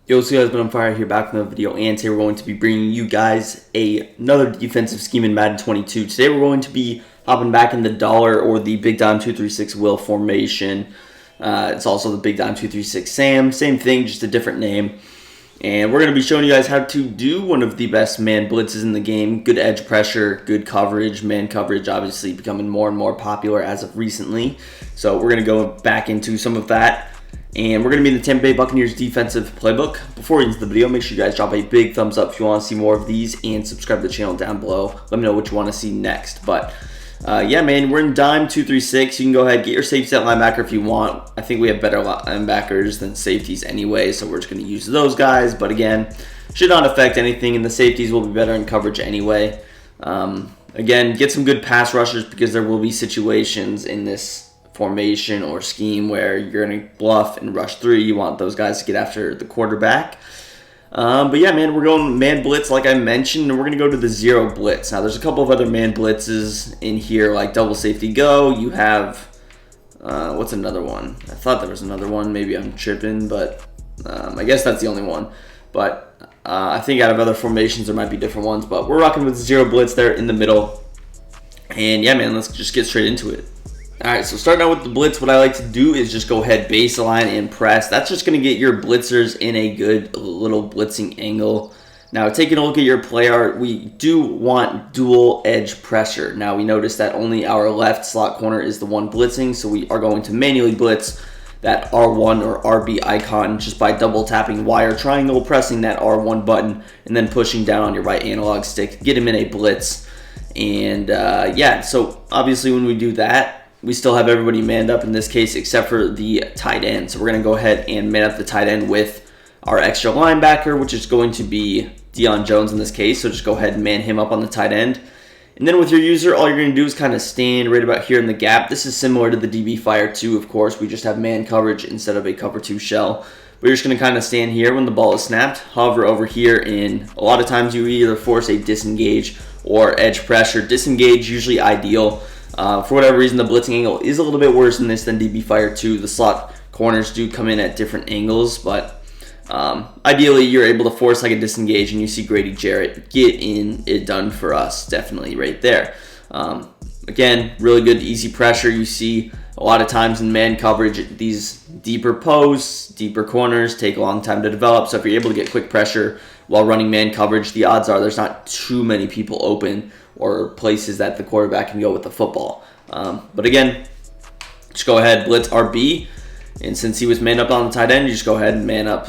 Yo, what's guys, been on fire here, back from the video, and today we're going to be bringing you guys another defensive scheme in Madden 22. Today we're going to be hopping back in the dollar or the Big Dime 236 Will formation. It's also the Big Dime 236 Sam, same thing, just a different name. And we're going to be showing you guys how to do one of the best man blitzes in the game. Good edge pressure, good coverage, man coverage obviously becoming more and more popular as of recently. So we're going to go back into some of that. And we're going to be in the Tampa Bay Buccaneers defensive playbook. Before we get into the video, make sure you guys drop a big thumbs up if you want to see more of these, and subscribe to the channel down below. Let me know what you want to see next. But yeah, man, we're in Dime 236. You can go ahead, get your safety at linebacker if you want. I think we have better linebackers than safeties anyway, so we're just going to use those guys. But again, should not affect anything, and the safeties will be better in coverage anyway. Again, get some good pass rushers because there will be situations in this formation or scheme where you're going to bluff and rush through. You want those guys to get after the quarterback. But yeah, man, we're going man blitz like I mentioned, and we're going to go to the zero blitz. Now, there's a couple of other man blitzes in here, like double safety go. You have, what's another one? I thought there was another one. Maybe I'm tripping, but I guess that's the only one. But I think out of other formations, there might be different ones. But we're rocking with zero blitz there in the middle. And yeah, man, let's just get straight into it. Alright, so starting out with the blitz, what I like to do is just go ahead, baseline, and press. That's just going to get your blitzers in a good little blitzing angle. Now, taking a look at your play art, we do want dual edge pressure. Now, we notice that only our left slot corner is the one blitzing, so we are going to manually blitz that R1 or RB icon just by double tapping Y or triangle, pressing that R1 button, and then pushing down on your right analog stick to get him in a blitz. And yeah, so obviously when we do that, we still have everybody manned up in this case except for the tight end. So we're going to go ahead and man up the tight end with our extra linebacker, which is going to be Deion Jones in this case. So just go ahead and man him up on the tight end. And then with your user, all you're going to do is kind of stand right about here in the gap. This is similar to the DB Fire 2, of course. We just have man coverage instead of a cover 2 shell. We're just going to kind of stand here when the ball is snapped, hover over here, and a lot of times you either force a disengage or edge pressure. Disengage usually ideal. For whatever reason, the blitzing angle is a little bit worse in this than DB Fire 2. The slot corners do come in at different angles, but ideally you're able to force like a disengage, and you see Grady Jarrett get in it done for us, definitely right there. Again, really good easy pressure. You see a lot of times in man coverage, these deeper posts, deeper corners take a long time to develop, so if you're able to get quick pressure while running man coverage, the odds are there's not too many people open or places that the quarterback can go with the football. But again, just go ahead, blitz RB, and since he was man up on the tight end, you just go ahead and man up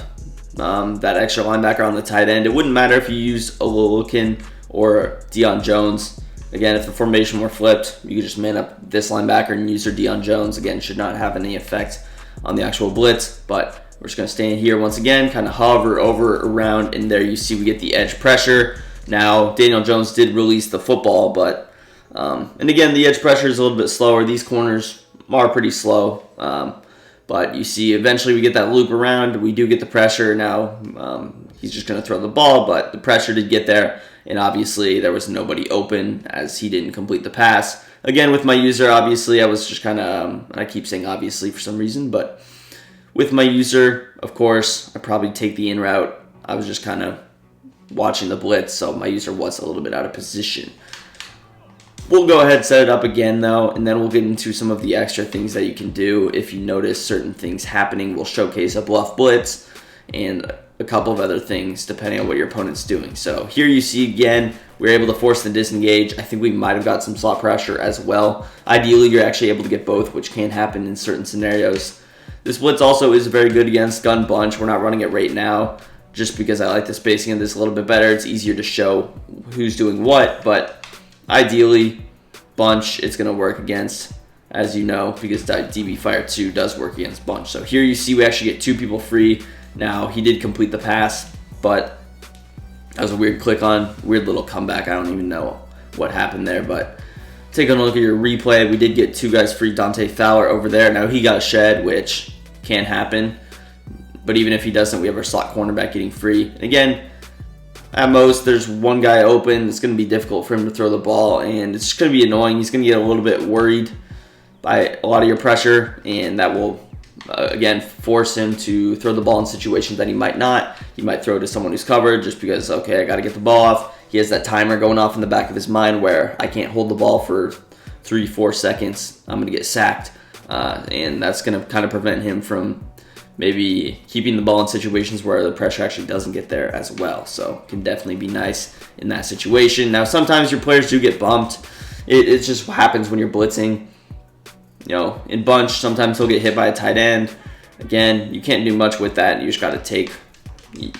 that extra linebacker on the tight end. It wouldn't matter if you use Ololukin or Deion Jones. Again, if the formation were flipped, you could just man up this linebacker and use your Deion Jones. Again, should not have any effect on the actual blitz, but we're just going to stand here once again, kind of hover over, around, and there you see we get the edge pressure. Now, Daniel Jones did release the football, but, and again, the edge pressure is a little bit slower. These corners are pretty slow, but you see eventually we get that loop around. We do get the pressure. Now, he's just going to throw the ball, but the pressure did get there, and obviously there was nobody open as he didn't complete the pass. Again, with my user, obviously, I was just kind of, I keep saying obviously for some reason, but with my user, of course, I probably take the in route. I was just kind of watching the blitz, so my user was a little bit out of position. We'll go ahead and set it up again, though, and then we'll get into some of the extra things that you can do. If you notice certain things happening, we'll showcase a bluff blitz and a couple of other things depending on what your opponent's doing. So here you see again, we're able to force the disengage. I think we might have got some slot pressure as well. Ideally, you're actually able to get both, which can happen in certain scenarios. This blitz also is very good against gun bunch. We're not running it right now, just because I like the spacing of this a little bit better. It's easier to show who's doing what, but ideally, bunch, it's going to work against, as you know, because DB Fire 2 does work against bunch. So here you see we actually get two people free. Now, he did complete the pass, but that was a weird click on, weird little comeback. I don't even know what happened there, but taking a look at your replay, we did get two guys free. Dante Fowler over there. Now, he got a shed, which can happen. But even if he doesn't, we have our slot cornerback getting free. And again, at most, there's one guy open. It's going to be difficult for him to throw the ball, and it's just going to be annoying. He's going to get a little bit worried by a lot of your pressure, and that will again, force him to throw the ball in situations that he might not. He might throw to someone who's covered just because, okay, I got to get the ball off. He has that timer going off in the back of his mind where I can't hold the ball for 3-4 seconds. I'm going to get sacked. And that's going to kind of prevent him from maybe keeping the ball in situations where the pressure actually doesn't get there as well. So it can definitely be nice in that situation. Now, sometimes your players do get bumped. It just happens when you're blitzing. You know, in bunch, sometimes he'll get hit by a tight end. Again, you can't do much with that. You just got to take,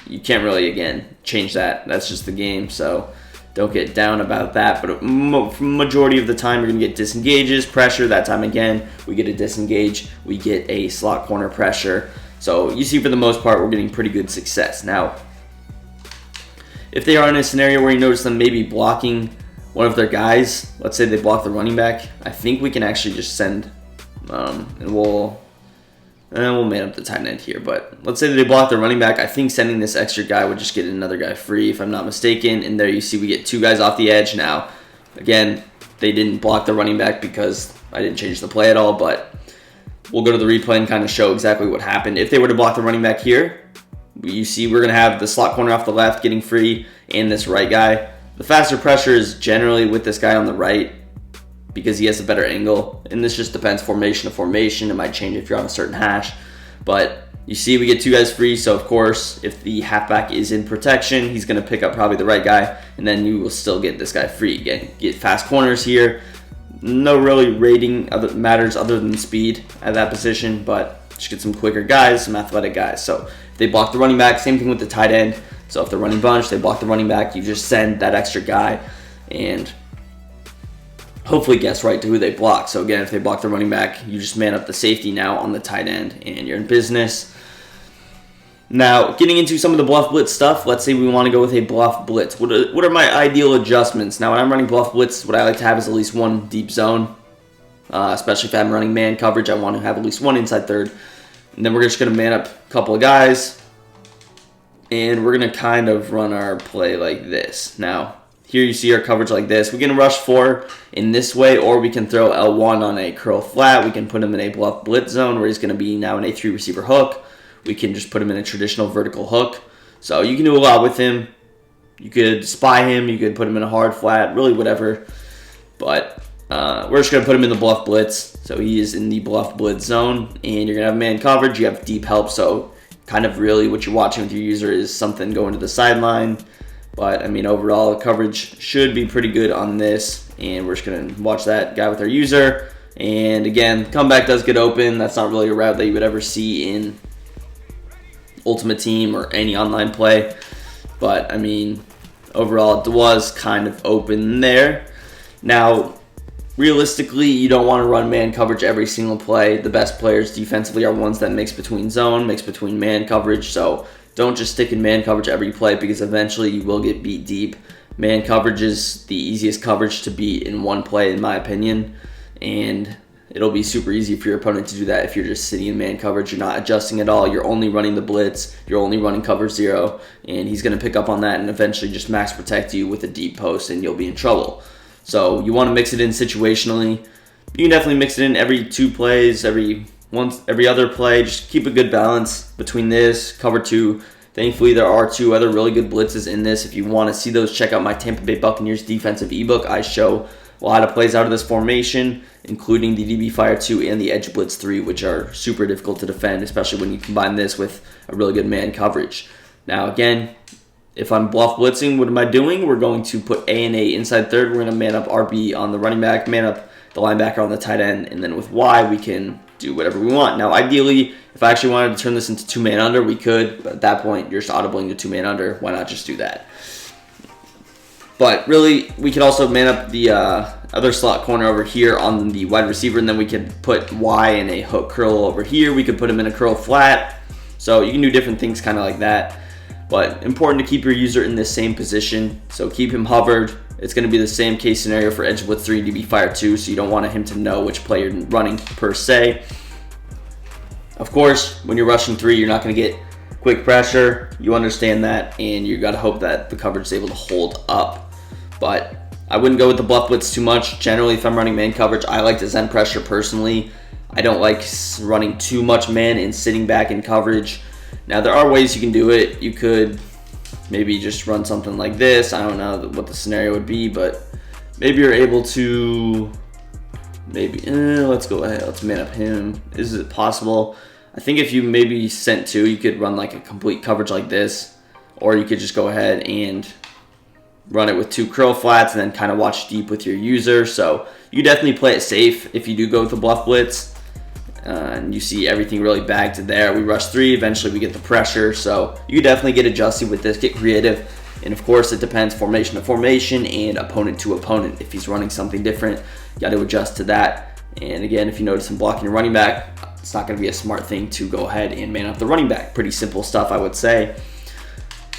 you can't really, again, change that. That's just the game, so don't get down about that. But majority of the time, you're going to get disengages, pressure. That time, again, we get a disengage. We get a slot corner pressure. So you see, for the most part, we're getting pretty good success. Now, if they are in a scenario where you notice them maybe blocking one of their guys, let's say they block the running back, I think we can actually just send, and we'll man up the tight end here, but let's say that they block the running back. I think sending this extra guy would just get another guy free, if I'm not mistaken, and there you see we get 2 guys off the edge now. Again, they didn't block the running back because I didn't change the play at all, but we'll go to the replay and kind of show exactly what happened. If they were to block the running back here, you see we're going to have the slot corner off the left getting free and this right guy. The faster pressure is generally with this guy on the right because he has a better angle. And this just depends formation to formation. It might change if you're on a certain hash. But you see we get 2 guys free. So, of course, if the halfback is in protection, he's going to pick up probably the right guy. And then you will still get this guy free. Again, get fast corners here. No really rating matters other than speed at that position. But just get some quicker guys, some athletic guys. So if they block the running back, same thing with the tight end. So if they're running bunch, they block the running back, you just send that extra guy and hopefully guess right to who they block. So again, if they block the running back, you just man up the safety now on the tight end and you're in business. Now, getting into some of the bluff blitz stuff, let's say we want to go with a bluff blitz. What are my ideal adjustments? Now, when I'm running bluff blitz, what I like to have is at least 1 deep zone, especially if I'm running man coverage. I want to have at least 1 inside third. And then we're just going to man up a couple of guys. And we're going to kind of run our play like this. Now, here you see our coverage like this. We can rush 4 in this way, or we can throw L1 on a curl flat. We can put him in a bluff blitz zone where he's going to be now in a 3 receiver hook. We can just put him in a traditional vertical hook. So you can do a lot with him. You could spy him. You could put him in a hard flat, really whatever. But we're just going to put him in the bluff blitz. So he is in the bluff blitz zone. And you're going to have man coverage. You have deep help, so kind of really what you're watching with your user is something going to the sideline. But, I mean, overall, the coverage should be pretty good on this. And we're just going to watch that guy with our user. And, again, comeback does get open. That's not really a route that you would ever see in Ultimate Team or any online play. But, I mean, overall, it was kind of open there. Now, realistically, you don't want to run man coverage every single play. The best players defensively are ones that mix between zone, mix between man coverage. So don't just stick in man coverage every play because eventually you will get beat deep. Man coverage is the easiest coverage to beat in one play, in my opinion. And it'll be super easy for your opponent to do that if you're just sitting in man coverage. You're not adjusting at all. You're only running the blitz. You're only running cover 0. And he's going to pick up on that and eventually just max protect you with a deep post and you'll be in trouble. So you want to mix it in situationally. You can definitely mix it in every 2 plays, every other play. Just keep a good balance between this, cover 2. Thankfully, there are 2 other really good blitzes in this. If you want to see those, check out my Tampa Bay Buccaneers defensive ebook. I show a lot of plays out of this formation, including the DB Fire 2 and the Edge Blitz 3, which are super difficult to defend, especially when you combine this with a really good man coverage. Now, again, if I'm bluff blitzing, what am I doing? We're going to put A and A inside third. We're going to man up RB on the running back, man up the linebacker on the tight end, and then with Y, we can do whatever we want. Now, ideally, if I actually wanted to turn this into 2-man under, we could, but at that point, you're just audibling to 2-man under. Why not just do that? But really, we could also man up the other slot corner over here on the wide receiver, and then we could put Y in a hook curl over here. We could put him in a curl flat. So you can do different things kind of like that. But important to keep your user in the same position. So keep him hovered. It's going to be the same case scenario for Edge Blitz 3 and DB Fire 2, so you don't want him to know which play you're running per se. Of course, when you're rushing 3, you're not going to get quick pressure. You understand that, and you got to hope that the coverage is able to hold up. But I wouldn't go with the bluff blitz too much. Generally, if I'm running man coverage, I like to send pressure personally. I don't like running too much man and sitting back in coverage. Now, there are ways you can do it. You could maybe just run something like this. I don't know what the scenario would be, but maybe you're able to let's go ahead. Let's man up him. Is it possible? I think if you maybe sent 2, you could run like a complete coverage like this, or you could just go ahead and run it with 2 curl flats and then kind of watch deep with your user. So you definitely play it safe if you do go with the bluff blitz. And you see everything really bagged there. We rush 3, eventually we get the pressure. So you definitely get adjusted with this, get creative. And of course, it depends formation to formation and opponent to opponent. If he's running something different, you got to adjust to that. And again, if you notice him blocking your running back, it's not going to be a smart thing to go ahead and man up the running back. Pretty simple stuff, I would say.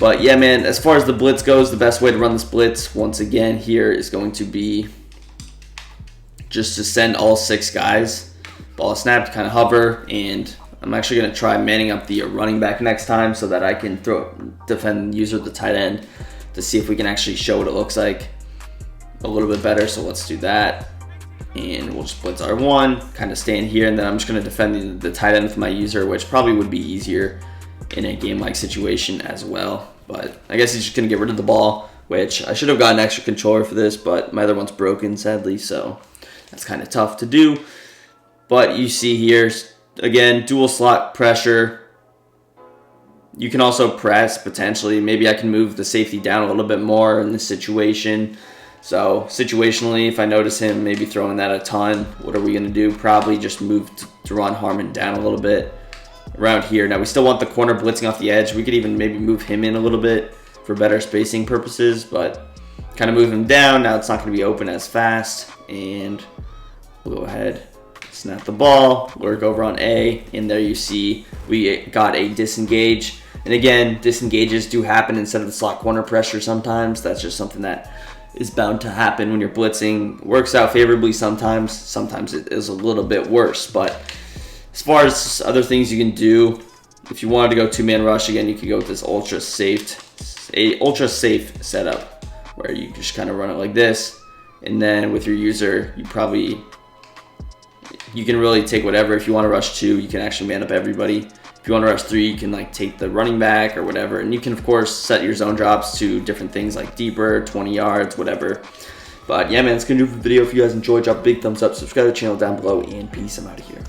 But yeah, man, as far as the blitz goes, the best way to run this blitz, once again, here is going to be just to send all 6 guys. Ball snapped, kind of hover, and I'm actually going to try manning up the running back next time so that I can defend user the tight end to see if we can actually show what it looks like a little bit better. So let's do that. And we'll just blitz R1, kind of stand here, and then I'm just going to defend the tight end with my user, which probably would be easier in a game-like situation as well. But I guess he's just going to get rid of the ball, which I should have gotten an extra controller for this, but my other one's broken, sadly, so that's kind of tough to do. But you see here, again, dual slot pressure. You can also press, potentially. Maybe I can move the safety down a little bit more in this situation. So situationally, if I notice him maybe throwing that a ton, what are we going to do? Probably just move Teron Harmon down a little bit around here. Now, we still want the corner blitzing off the edge. We could even maybe move him in a little bit for better spacing purposes, but kind of move him down. Now it's not going to be open as fast, and we'll go ahead, snap the ball, work over on A, and there you see we got a disengage. And again, disengages do happen instead of the slot corner pressure sometimes. That's just something that is bound to happen when you're blitzing. Works out favorably sometimes. Sometimes it is a little bit worse. But as far as other things you can do, if you wanted to go 2-man rush, again, you could go with this ultra safe setup where you just kind of run it like this. And then with your user, you can really take whatever. If you want to rush 2, you can actually man up everybody. If you want to rush 3, you can like take the running back or whatever. And you can, of course, set your zone drops to different things like deeper, 20 yards, whatever. But yeah, man, it's going to do for the video. If you guys enjoyed, drop a big thumbs up, subscribe to the channel down below, and peace. I'm out of here.